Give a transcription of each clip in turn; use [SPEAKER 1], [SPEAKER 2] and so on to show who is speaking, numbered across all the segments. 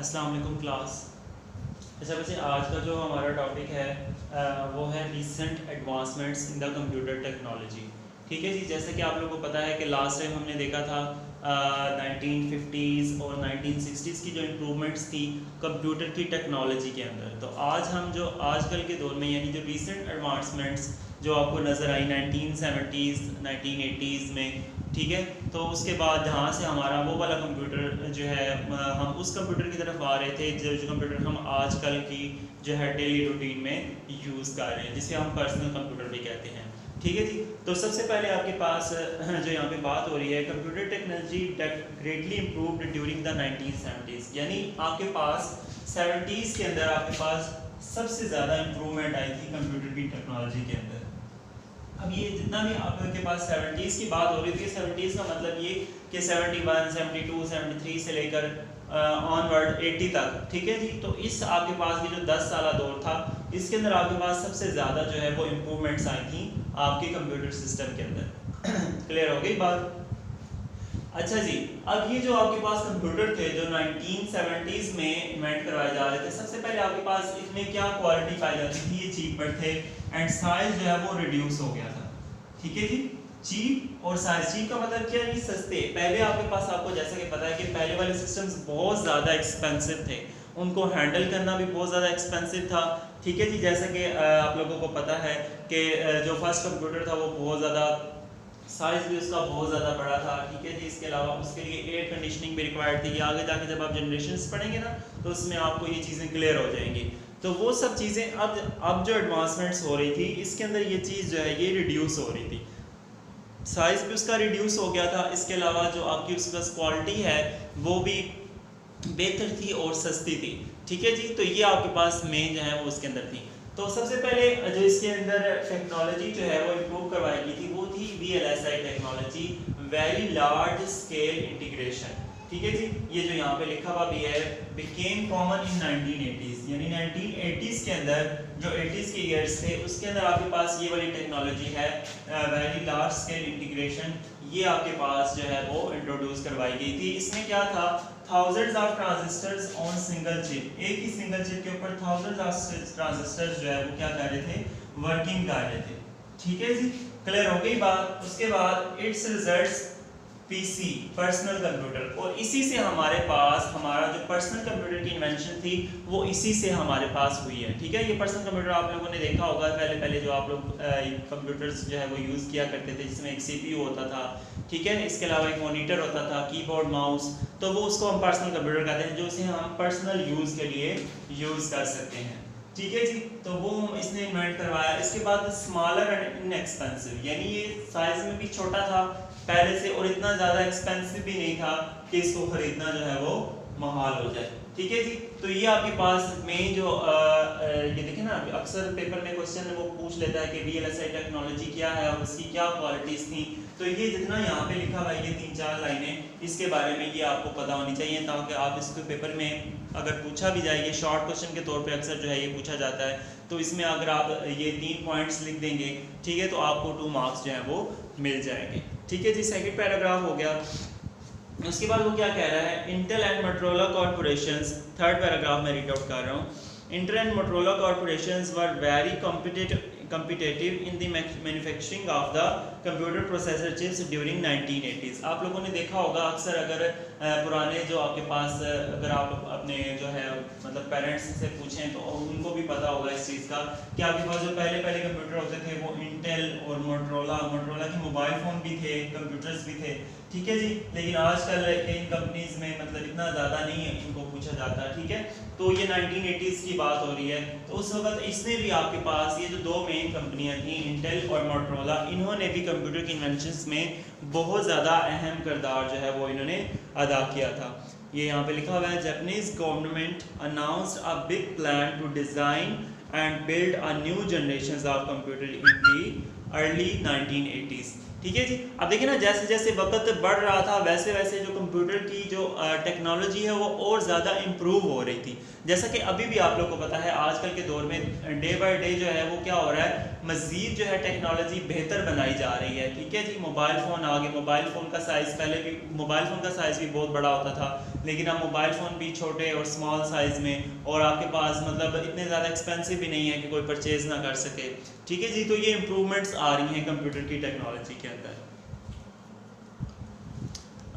[SPEAKER 1] अस्सलाम वालेकुम क्लास। अच्छा वैसे आज का जो हमारा टॉपिक है वो है recent advancements in the computer technology. ठीक है जी, जैसे कि आप लोगों को पता है कि लास्ट टाइम हमने देखा था 1950s और 1960s की जो इम्प्रूवमेंट्स थी कंप्यूटर की टेक्नोलॉजी के अंदर। तो आज हम जो आजकल के दौर में यानी जो रीसेंट एडवांसमेंट्स जो आपको नज़र आई 1970s 1980s में, ठीक है, तो उसके बाद जहाँ से हमारा वो वाला कंप्यूटर जो है हम उस कंप्यूटर की तरफ आ रहे थे जो कंप्यूटर हम आजकल की जो है डेली रूटीन में यूज़ कर रहे हैं, जिसे हम पर्सनल कंप्यूटर भी कहते हैं। ठीक है जी, तो सबसे पहले आपके पास जो यहाँ पे बात हो रही है computer technology greatly improved during the 1970s, यानी आपके पास 70s के अंदर आपके पास सबसे ज़्यादा इम्प्रूवमेंट आई थी कंप्यूटर की टेक्नोलॉजी के अंदर। अब ये जितना भी आपके पास 70s की बात हो रही थी, 70s का मतलब ये कि 71, 72, 73 से लेकर ऑनवर्ड 80 तक, ठीक है जी। तो इस आपके पास ये जो 10 साल दौर था, इसके अंदर आपके पास सबसे ज़्यादा जो है वो इम्प्रूवमेंट्स आई थी आपके कंप्यूटर सिस्टम के अंदर। क्लियर हो गई बात? अच्छा जी, अब ये जो आपके पास कंप्यूटर थे जो 1970s में इन्वेंट करवाए जा रहे थे, सबसे पहले आपके पास इसमें क्या क्वालिटी पाई जाती थी? ये चीपर थे एंड साइज जो है वो रिड्यूस हो गया था। ठीक है जी, चीप और साइज। चीप का मतलब क्या है? सस्ते। पहले आपके पास आपको जैसा कि पता है कि पहले वाले सिस्टम्स बहुत ज़्यादा एक्सपेंसिव थे, उनको हैंडल करना भी बहुत ज़्यादा एक्सपेंसिव था। ठीक है जी, जैसा कि आप लोगों को पता है कि जो फर्स्ट कंप्यूटर था वो बहुत ज़्यादा साइज भी उसका बहुत ज़्यादा बड़ा था। ठीक है जी, इसके अलावा उसके लिए एयर कंडीशनिंग भी रिक्वायर्ड थी कि आगे जाके जब आप जनरेशंस पढ़ेंगे ना तो उसमें आपको ये चीज़ें क्लियर हो जाएंगी। तो वो सब चीज़ें अब जो एडवांसमेंट्स हो रही थी इसके अंदर ये चीज़ जो है ये रिड्यूस हो रही थी, साइज भी उसका रिड्यूस हो गया था। इसके अलावा जो आपकी उसका क्वालिटी है वो भी बेहतर थी और सस्ती थी। ठीक है जी, तो ये आपके पास मेन जो है वो उसके अंदर थी। तो सबसे पहले जो इसके अंदर टेक्नोलॉजी जो है वो इम्प्रूव करवाई गई थी वो थी VLSI technology, very large scale integration. ठीक है जी, ये जो यहाँ पे लिखा हुआ भी है बिकेम कॉमन इन 1980s, यानी 1980s के अंदर जो 80s के ईयर्स थे उसके अंदर आपके पास ये वाली टेक्नोलॉजी है वेरी लार्ज स्केल इंटीग्रेशन, ये आपके पास जो है वो इंट्रोड्यूस करवाई गई थी। इसमें क्या था? Thousands of transistors on single chip, एक ही सिंगल चिप के ऊपर थाउजेंड्स ऑफ ट्रांजिस्टर्स जो है वो क्या कर रहे थे? वर्किंग कर रहे थे। ठीक है जी, क्लियर हो गई बात? उसके बाद it's results PC personal computer, और इसी से हमारे पास हमारा जो पर्सनल कंप्यूटर की इन्वेंशन थी वो इसी से हमारे पास हुई है। ठीक है, ये पर्सनल कंप्यूटर आप लोगों ने देखा होगा पहले पहले जो आप लोग कंप्यूटर्स जो है वो यूज़ किया करते थे जिसमें एक CPU होता था, ठीक है, इसके अलावा एक मॉनिटर होता था, कीबोर्ड, माउस, तो वो उसको हम पर्सनल कंप्यूटर कहते हैं जो उसे हम पर्सनल यूज़ के लिए यूज़ कर सकते हैं। ठीक है जी, तो वो इसने इन्वेंट करवाया। इसके बाद स्मॉलर एंड इनएक्सपेंसिव, यानी ये साइज में भी छोटा था पहले से और इतना ज़्यादा एक्सपेंसिव भी नहीं था कि इसको खरीदना जो है वो महाल हो जाए। ठीक है जी, तो ये आपके पास मेन जो ये देखें ना, अक्सर पेपर में क्वेश्चन वो पूछ लेता है कि VLSI टेक्नोलॉजी क्या है और उसकी क्या क्वालिटीज़ थी। तो ये जितना यहाँ पे लिखा हुआ है ये 3-4 लाइनें इसके बारे में ये आपको पता होनी चाहिए ताकि आप इसको पेपर में अगर पूछा भी जाए, ये शॉर्ट क्वेश्चन के तौर पे अक्सर जो है ये पूछा जाता है, तो इसमें अगर आप ये 3 पॉइंट्स लिख देंगे, ठीक है, तो आपको 2 मार्क्स जो है वो मिल जाएंगे। ठीक है जी, सेकंड पैराग्राफ हो गया। उसके बाद वो क्या कह रहा है? Intel and Motorola corporations, third paragraph में रीड आउट कर रहा हूँ। Intel and Motorola corporations were very competitive in the manufacturing of the computer processor chips during 1980s। आप लोगों ने देखा होगा अक्सर अगर पुराने जो आपके पास अगर आप अपने जो है मतलब पेरेंट्स से पूछें तो उनको भी पता होगा इस चीज़ का कि आपके पास जो पहले पहले कंप्यूटर होते थे वो इंटेल और मोटोरोला के मोबाइल फ़ोन भी थे, कंप्यूटर्स भी थे। ठीक है जी, लेकिन आजकल इन कंपनीज में मतलब इतना ज़्यादा नहीं इनको पूछा जाता। ठीक है, तो ये 1980s की बात हो रही है। तो उस वक्त इसने भी आपके पास ये जो 2 मेन कंपनियां थी इंटेल और मोटोरोला, इन्होंने भी कंप्यूटर की इन्वेंशंस में बहुत ज़्यादा अहम किरदार जो है वो इन्होंने अदा किया था। ये यहाँ पे लिखा हुआ है Japanese government announced a big plan to design and build a new generation of computer in the early 1980s। ठीक है जी। अब देखिए ना, जैसे जैसे वक्त बढ़ रहा था वैसे वैसे जो कंप्यूटर की जो टेक्नोलॉजी है वो और ज़्यादा इम्प्रूव हो रही थी। जैसा कि अभी भी आप लोग को पता है आजकल के दौर में डे बाय डे जो है वो क्या हो रहा है, मज़ीद जो है टेक्नोलॉजी बेहतर बनाई जा रही है। ठीक है जी, मोबाइल फ़ोन आ गए, मोबाइल फ़ोन का साइज़ पहले भी मोबाइल फ़ोन का साइज़ भी बहुत बड़ा होता था, लेकिन अब मोबाइल फ़ोन भी छोटे और स्मॉल साइज़ में, और आपके पास मतलब इतने ज़्यादा एक्सपेंसिव भी नहीं है कि कोई परचेज़ ना कर सके। ठीक है जी, तो ये इम्प्रूवमेंट्स आ रही हैं कंप्यूटर की टेक्नोलॉजी के अंदर।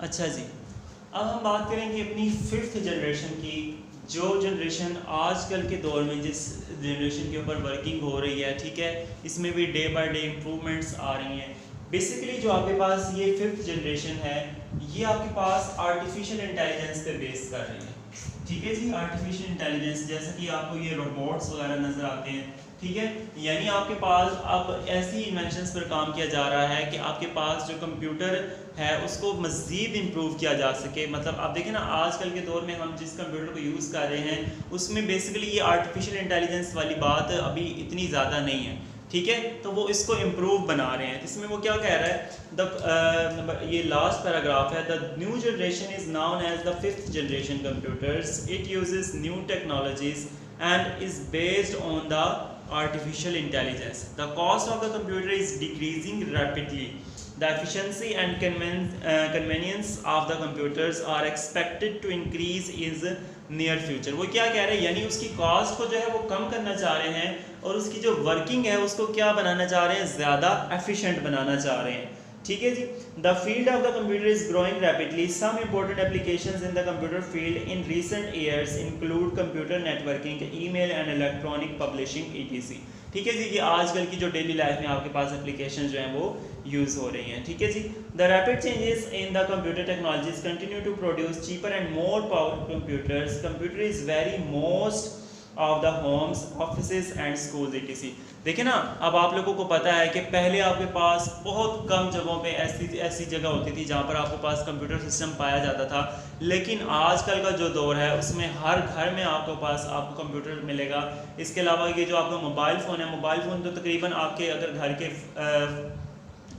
[SPEAKER 1] अच्छा जी, अब हम बात करेंगे अपनी 5th जनरेशन की, जो जनरेशन आजकल के दौर में जिस जनरेशन के ऊपर वर्किंग हो रही है। ठीक है, इसमें भी डे बाय डे इम्प्रूवमेंट्स आ रही हैं। बेसिकली जो आपके पास ये 5th जनरेशन है, ये आपके पास आर्टिफिशियल इंटेलिजेंस पे बेस कर रही है। ठीक है जी, आर्टिफिशियल इंटेलिजेंस, जैसे कि आपको ये रोबोट्स वगैरह नज़र आते हैं। ठीक है, यानी आपके पास अब ऐसी इन्वेंशंस पर काम किया जा रहा है कि आपके पास जो कंप्यूटर है उसको मज़ीद इम्प्रूव किया जा सके। मतलब आप देखें ना, आजकल के दौर में हम जिस कंप्यूटर को यूज़ कर रहे हैं उसमें बेसिकली ये आर्टिफिशियल इंटेलिजेंस वाली बात अभी इतनी ज़्यादा नहीं है। ठीक है, तो वो इसको इम्प्रूव बना रहे हैं। इसमें वो क्या कह रहा है, ये लास्ट पैराग्राफ है, the new generation is known as the 5th generation computers, it uses new technologies and is based on the artificial intelligence. The cost of the computer is decreasing rapidly. The efficiency and convenience of the computers are expected to increase in near future. वो क्या कह रहे हैं, यानी उसकी cost को जो है वो कम करना चाह रहे हैं, और उसकी जो वर्किंग है उसको क्या बनाना चाह रहे हैं, ज़्यादा एफिशिएंट बनाना चाह रहे हैं। ठीक है जी, the field of the computer is growing rapidly. Some important applications in the computer field in recent years include computer networking, email and electronic publishing etc. ठीक है जी, ये आजकल की जो डेली लाइफ में आपके पास एप्लीकेशन जो हैं वो यूज़ हो रही हैं। ठीक है जी, the rapid changes in the computer technologies continue to produce cheaper and more powerful computers. Computer is very most of the homes, offices and schools etc. देखिए ना, अब आप लोगों को पता है कि पहले आपके पास बहुत कम जगहों पे ऐसी जगह होती थी जहाँ पर आपके पास कंप्यूटर सिस्टम पाया जाता था, लेकिन आजकल का जो दौर है उसमें हर घर में आपके पास आपको कंप्यूटर मिलेगा। इसके अलावा ये जो आपका मोबाइल फ़ोन है, मोबाइल फ़ोन तो तकरीबन आपके अगर घर के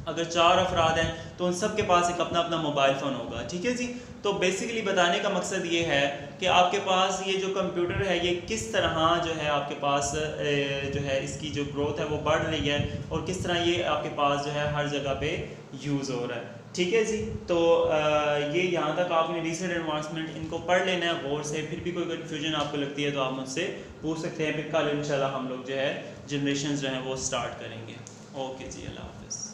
[SPEAKER 1] अगर 4 अफराद हैं तो उन सब के पास एक अपना अपना मोबाइल फ़ोन होगा। ठीक है जी, तो बेसिकली बताने का मकसद ये है कि आपके पास ये जो कंप्यूटर है ये किस तरह जो है आपके पास जो है इसकी जो ग्रोथ है वो बढ़ रही है, और किस तरह ये आपके पास जो है हर जगह पे यूज़ हो रहा है। ठीक है जी, तो ये यहाँ तक आपने रीसेंट एडवांसमेंट इनको पढ़ लेना है गौर से। फिर भी कोई कन्फ्यूजन आपको लगती है तो आप मुझसे पूछ सकते हैं। फिर कल इंशाल्लाह हम लोग जो है जनरेशन जो हैं वो स्टार्ट करेंगे। ओके जी, अल्लाह हाफ़िज़।